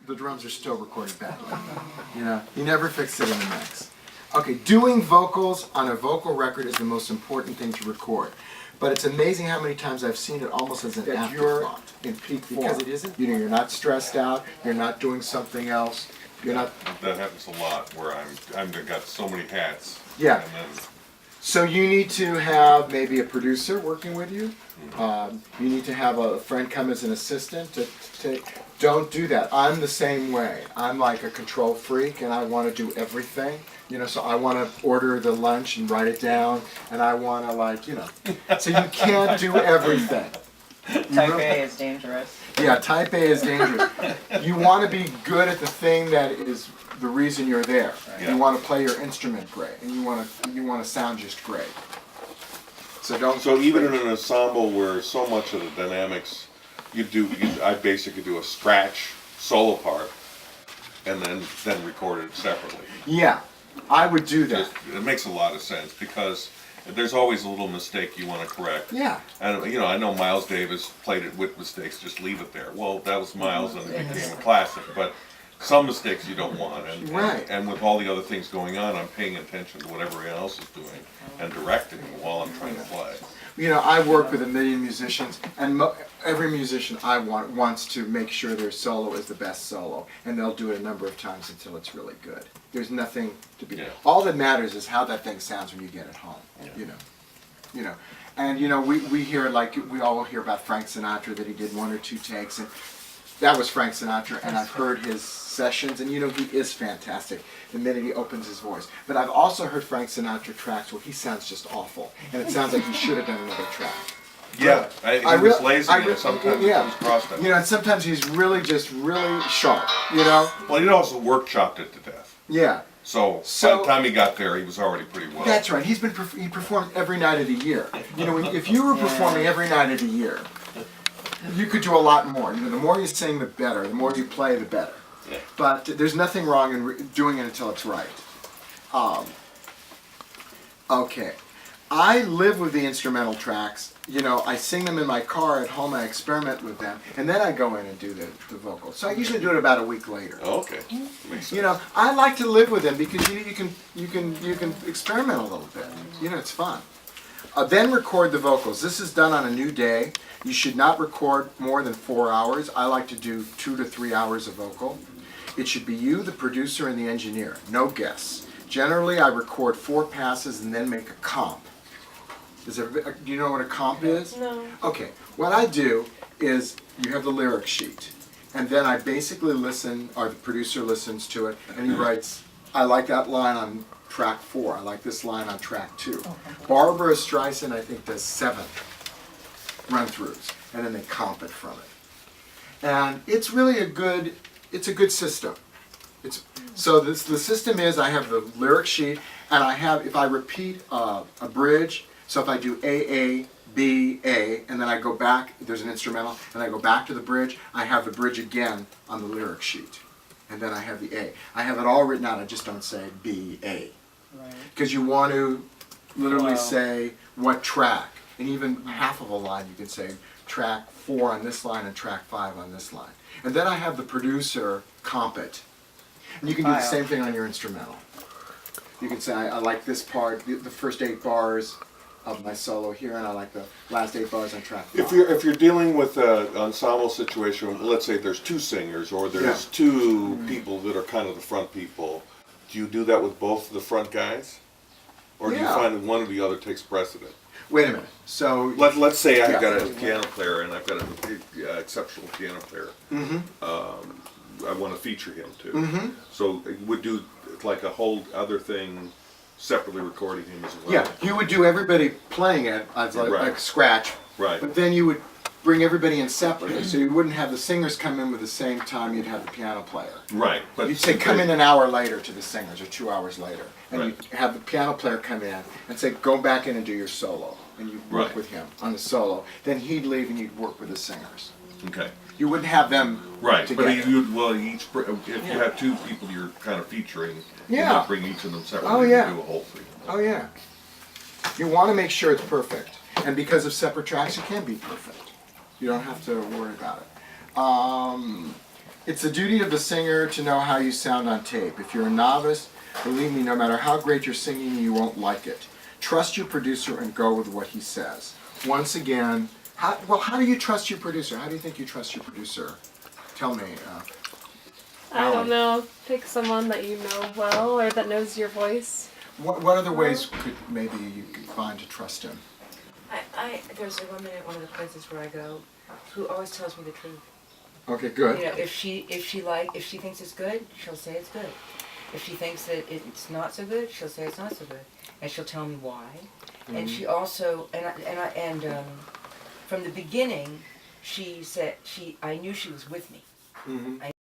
the drums are still recorded badly. You know, you never fix it in the mix. Okay, doing vocals on a vocal record is the most important thing to record. But it's amazing how many times I've seen it almost as an afterthought. In peak form. Because it isn't. You know, you're not stressed out, you're not doing something else, you're not... That happens a lot where I've got so many hats. Yeah. And then, So you need to have maybe a producer working with you. You need to have a friend come as an assistant to don't do that. I'm the same way. I'm like a control freak and I want to do everything. You know, so I want to order the lunch and write it down, and I want to, like, you know. So you can't do everything. Type A is dangerous. Yeah, type A is dangerous. You want to be good at the thing that is the reason you're there. Yeah. You want to play your instrument great, and you want to sound just great. So don't. So even in an ensemble where so much of the dynamics I basically do a scratch solo part, and then record it separately. Yeah, I would do that. It makes a lot of sense because there's always a little mistake you want to correct. Yeah. And you know, I know Miles Davis played it with mistakes, just leave it there. Well, that was Miles and it became a classic, but some mistakes you don't want. And with all the other things going on, I'm paying attention to what everyone else is doing and directing while I'm trying to play. You know, I work with a million musicians, and every musician I want wants to make sure their solo is the best solo, and they'll do it a number of times until it's really good. There's nothing to be. Yeah. All that matters is how that thing sounds when you get it home. Yeah. You know, and you know we hear, like, we all hear about Frank Sinatra, that he did 1 or 2 takes, and that was Frank Sinatra, and I've heard his sessions, and you know, he is fantastic the minute he opens his voice. But I've also heard Frank Sinatra tracks where he sounds just awful, and it sounds like he should have done another track. Yeah, he was lazy, and sometimes he comes across that. You know, and sometimes he's really sharp, you know? Well, he also workshopped it to death. Yeah. So by the time he got there, he was already pretty well. That's right. He performed every night of the year. You know, if you were performing every night of the year, you could do a lot more. You know, the more you sing, the better. The more you play, the better. Yeah. But there's nothing wrong in doing it until it's right. Okay. I live with the instrumental tracks. You know, I sing them in my car at home, I experiment with them, and then I go in and do the vocals. So I usually do it about a week later. Oh, okay. Makes sense. You know, I like to live with them because you can experiment a little bit. You know, it's fun. Then record the vocals. This is done on a new day. You should not record more than 4 hours. I like to do 2 to 3 hours of vocal. It should be you, the producer, and the engineer. No guests. Generally, I record 4 passes and then make a comp. Do you know what a comp is? No. Okay. What I do is you have the lyric sheet, and then I basically listen, or the producer listens to it, and he writes, I like that line on track 4. I like this line on track 2. Barbara Streisand, I think, does 7 run-throughs, and then they comp it from it. And it's really a good system. So the system is, I have the lyric sheet, and I have, if I repeat a bridge, so if I do A, B, A, and then I go back, there's an instrumental, and I go back to the bridge, I have the bridge again on the lyric sheet. And then I have the A. I have it all written out, I just don't say B, A. Because you want to literally say what track. And even half of a line you can say track 4 on this line and track 5 on this line. And then I have the producer comp it. And you can do the same thing on your instrumental. You can say, I like this part, the first 8 bars of my solo here, and I like the last 8 bars on track 5. If you're dealing with an ensemble situation, let's say there's 2 singers or there's 2 people that are kind of the front people, do you do that with both the front guys? Or do you find that one or the other takes precedent? Wait a minute. So Let's say I've got a piano player and I've got an exceptional piano player. I want to feature him too. So you would do like a whole other thing, separately recording him as well. yeah, you would do everybody playing it as like scratch, Right. but then you would bring everybody in separately, so you wouldn't have the singers come in with the same time you'd have the piano player. Right. But You'd say come in an hour later to the singers, or 2 hours later, and Right. you'd have the piano player come in and say go back in and do your solo, and you'd work Right. with him on the solo. Then he'd leave and you'd work with the singers. Okay. You wouldn't have them Right, together. but if you have 2 people you're kind of featuring, you Yeah. don't bring each of them separately. Oh, yeah. You do a whole thing. Oh yeah. You want to make sure it's perfect, and because of separate tracks, it can be perfect. You don't have to worry about it. It's the duty of the singer to know how you sound on tape. If you're a novice, believe me, no matter how great your singing, you won't like it. Trust your producer and go with what he says. Once again, how do you trust your producer? How do you think you trust your producer? Tell me. I don't know. Pick someone that you know well or that knows your voice. What other ways could maybe you could find to trust him? There's a woman at one of the places where I go who always tells me the truth. Okay, good. You know, if she thinks it's good, she'll say it's good. If she thinks that it's not so good, she'll say it's not so good, and she'll tell me why. Mm-hmm. And she also from the beginning, she said I knew she was with me. Mm-hmm.